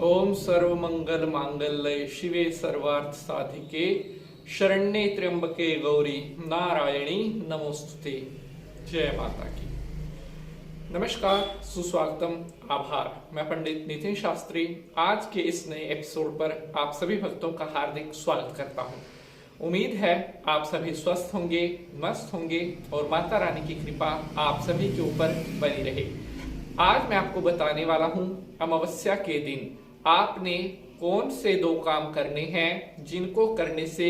ओम सर्व मंगल मांगल्य शिवे सर्वार्थ साधिके शरण्ये त्र्यंबके गौरी नारायणी नमोस्तुते। जय माता की। नमस्कार, सुस्वागतम, आभार। मैं पंडित नितिन शास्त्री आज के इस नए एपिसोड पर आप सभी भक्तों का हार्दिक स्वागत करता हूं। उम्मीद है आप सभी स्वस्थ होंगे, मस्त होंगे और माता रानी की कृपा आप सभी के ऊपर बनी रहे। आज मैं आपको बताने वाला हूं अमावस्या के दिन आपने कौन से 2 काम करने हैं जिनको करने से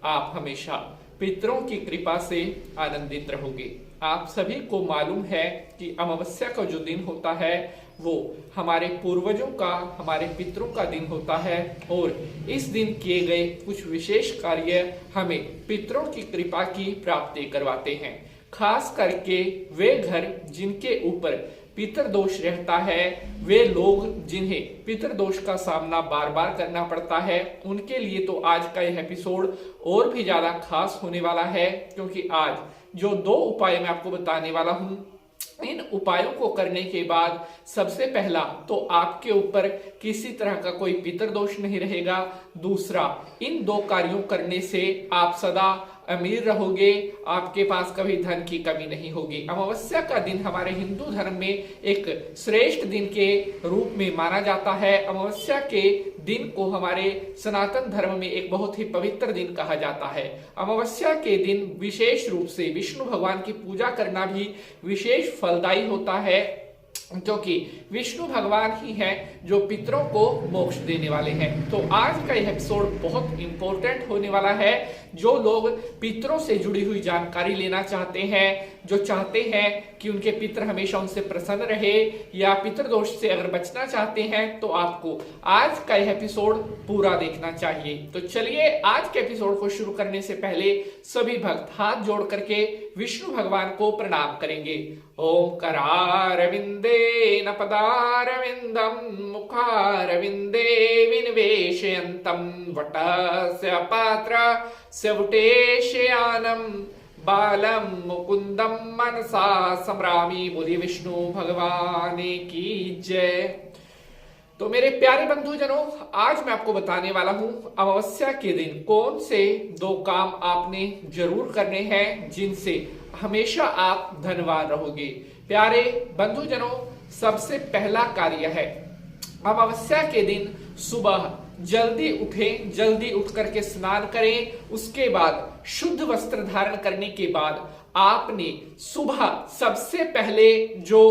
आप हमेशा पितरों की कृपा से आनंदित रहोगे। आप सभी को मालूम है कि अमावस्या का जो दिन होता है वो हमारे पूर्वजों का, हमारे पितरों का दिन होता है और इस दिन किए गए कुछ विशेष कार्य हमें पितरों की कृपा की प्राप्ति करवाते हैं। खास करके वे घर जिनके ऊपर पितर दोष रहता है, वे लोग जिन्हें पितर दोष का सामना बार बार करना पड़ता है, उनके लिए तो आज का यह एपिसोड और भी ज्यादा खास होने वाला है, क्योंकि आज जो 2 उपाय मैं आपको बताने वाला हूं, इन उपायों को करने के बाद सबसे पहला तो आपके ऊपर किसी तरह का कोई पितर दोष नहीं रहेगा। दूसरा, इन 2 कार्यों करने से आप सदा अमीर रहोगे, आपके पास कभी धन की कमी नहीं होगी। अमावस्या का दिन हमारे हिंदू धर्म में एक श्रेष्ठ दिन के रूप में माना जाता है। अमावस्या के दिन को हमारे सनातन धर्म में एक बहुत ही पवित्र दिन कहा जाता है। अमावस्या के दिन विशेष रूप से विष्णु भगवान की पूजा करना भी विशेष फलदायी होता है, क्योंकि विष्णु भगवान ही हैं जो पितरों को मोक्ष देने वाले हैं। तो आज का यह एपिसोड बहुत इंपॉर्टेंट होने वाला है। जो लोग पितरों से जुड़ी हुई जानकारी लेना चाहते हैं, जो चाहते हैं कि उनके पितर हमेशा उनसे प्रसन्न रहे या पितर दोष से अगर बचना चाहते हैं, तो आपको आज का यह एपिसोड पूरा देखना चाहिए। तो चलिए आज के एपिसोड को शुरू करने से पहले सभी भक्त हाथ जोड़ करके विष्णु भगवान को प्रणाम करेंगे। ओम करारविंदे न पदारविंदम मुखारविंदे विनिवेशयन्तं वटस्य पात्रस्य वटेशयानं बालम मुकुंदम मनसा सम्रामी। बोलिए विष्णु भगवान की जय। तो मेरे प्यारे बंधुजनों, आज मैं आपको बताने वाला हूं अमावस्या के दिन कौन से 2 काम आपने जरूर करने हैं जिनसे हमेशा आप धनवान रहोगे। प्यारे बंधुजनों, सबसे पहला कार्य है अमावस्या के दिन सुबह जल्दी उठें, जल्दी उठ करके स्नान करें। उसके बाद शुद्ध वस्त्र धारण करने के बाद आपने सुबह सबसे पहले जो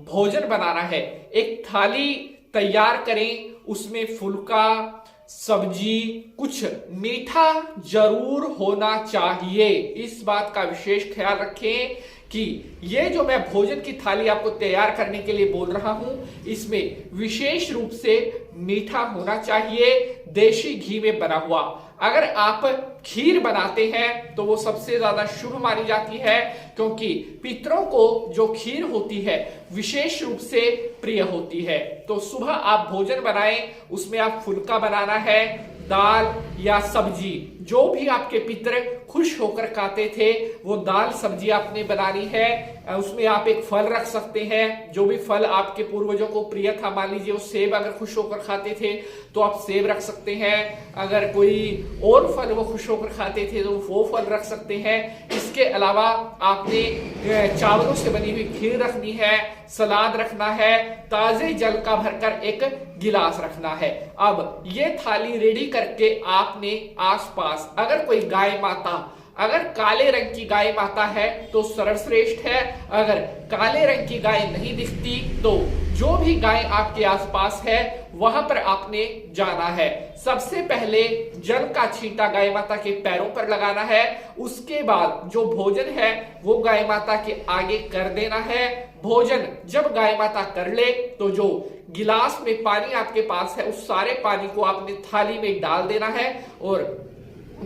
भोजन बनाना है, एक थाली तैयार करें। उसमें फुल्का, सब्जी, कुछ मीठा जरूर होना चाहिए। इस बात का विशेष ख्याल रखें कि ये जो मैं भोजन की थाली आपको तैयार करने के लिए बोल रहा हूं, इसमें विशेष रूप से मीठा होना चाहिए, देशी घी में बना हुआ। अगर आप खीर बनाते हैं तो वो सबसे ज्यादा शुभ मानी जाती है, क्योंकि पितरों को जो खीर होती है विशेष रूप से प्रिय होती है। तो सुबह आप भोजन बनाएं, उसमें आप फुल्का बनाना है, दाल या सब्जी, जो भी आपके पितर खुश होकर खाते थे वो दाल सब्जी आपने बनानी है। उसमें आप एक फल रख सकते हैं, जो भी फल आपके पूर्वजों को प्रिय था। मान लीजिए वो सेब अगर खुश होकर खाते थे तो आप सेब रख सकते हैं, अगर कोई और फल वो खुश होकर खाते थे तो वो फल रख सकते हैं। इसके अलावा आपने चावलों से बनी हुई खीर रखनी है, सलाद रखना है, ताजे जल का भरकर एक गिलास रखना है। अब ये थाली रेडी करके आपने आसपास अगर कोई गाय माता, अगर काले रंग की गाय माता है तो सर्वश्रेष्ठ है। अगर काले रंग की गाय नहीं दिखती तो जो भी गाय आपके आसपास है वहां पर आपने जाना है। सबसे पहले जल का छींटा गाय माता के पैरों पर लगाना है। उसके बाद जो भोजन है वो गाय माता के आगे कर देना है। भोजन जब गाय माता कर ले तो जो गिलास में पानी आपके पास है उस सारे पानी को आपने थाली में डाल देना है और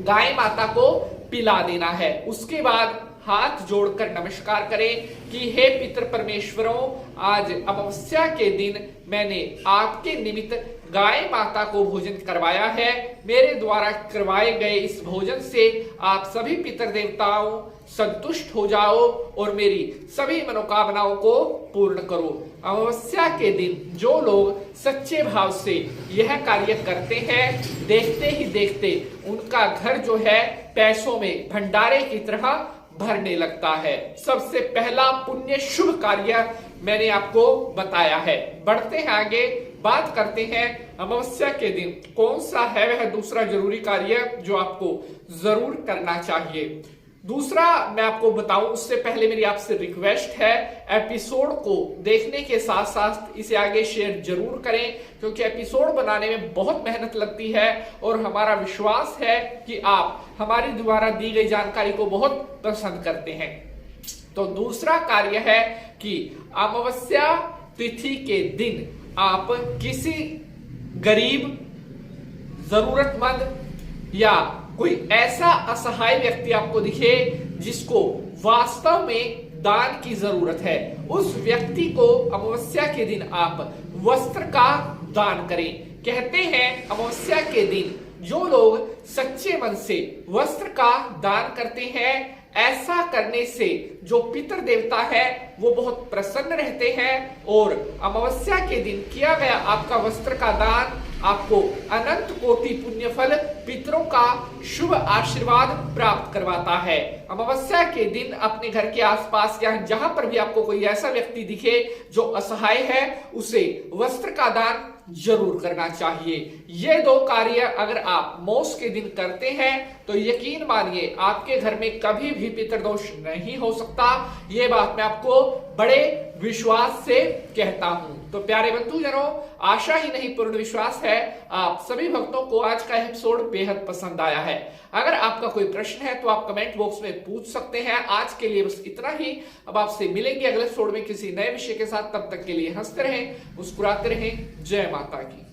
गाय माता को पिला देना है। उसके बाद हाथ जोड़कर नमस्कार करें कि हे पितृ परमेश्वरों, आज अमावस्या के दिन मैंने आपके निमित्त गाय माता को भोजन करवाया है। मेरे द्वारा करवाए गए इस भोजन से आप सभी पितृ देवताओं संतुष्ट हो जाओ और मेरी सभी मनोकामनाओं को पूर्ण करो। अमावस्या के दिन जो लोग सच्चे भाव से यह कार्य करते हैं, देखते ही देखते उनका घर जो है पैसों में भंडारे की तरह भरने लगता है। सबसे पहला पुण्य शुभ कार्य मैंने आपको बताया है। बढ़ते हैं आगे, बात करते हैं अमावस्या के दिन कौन सा है वह दूसरा जरूरी कार्य जो आपको जरूर करना चाहिए। दूसरा मैं आपको बताऊं उससे पहले मेरी आपसे रिक्वेस्ट है, एपिसोड को देखने के साथ साथ इसे आगे शेयर जरूर करें, क्योंकि एपिसोड बनाने में बहुत मेहनत लगती है और हमारा विश्वास है कि आप हमारी द्वारा दी गई जानकारी को बहुत पसंद करते हैं। तो दूसरा कार्य है कि अमावस्या तिथि के दिन आप किसी गरीब, जरूरतमंद या कोई ऐसा असहाय व्यक्ति आपको दिखे जिसको वास्तव में दान की जरूरत है, उस व्यक्ति को अमावस्या के दिन आप वस्त्र का दान करें। कहते हैं अमावस्या के दिन जो लोग सच्चे मन से वस्त्र का दान करते हैं, ऐसा करने से जो पितृ देवता है वो बहुत प्रसन्न रहते हैं और अमावस्या के दिन किया गया आपका वस्त्र का दान आपको अनंत कोटि पुण्य फल, पितरों का शुभ आशीर्वाद प्राप्त करवाता है। अमावस्या के दिन अपने घर के आसपास या जहां पर भी आपको कोई ऐसा व्यक्ति दिखे जो असहाय है, उसे वस्त्र का दान जरूर करना चाहिए। ये दो कार्य अगर आप मौस के दिन करते हैं तो यकीन मानिए आपके घर में कभी भी पितृदोष नहीं हो सकता। ये बात मैं आपको बड़े विश्वास से कहता हूं। तो प्यारे बंधुजनों, आशा ही नहीं पूर्ण विश्वास है आप सभी भक्तों को आज का एपिसोड बेहद पसंद आया है। अगर आपका कोई प्रश्न है तो आप कमेंट बॉक्स में पूछ सकते हैं। आज के लिए बस इतना ही। अब आपसे मिलेंगे अगले एपिसोड में किसी नए विषय के साथ। तब तक के लिए हंसते रहें, मुस्कुराते रहें। जय माता की।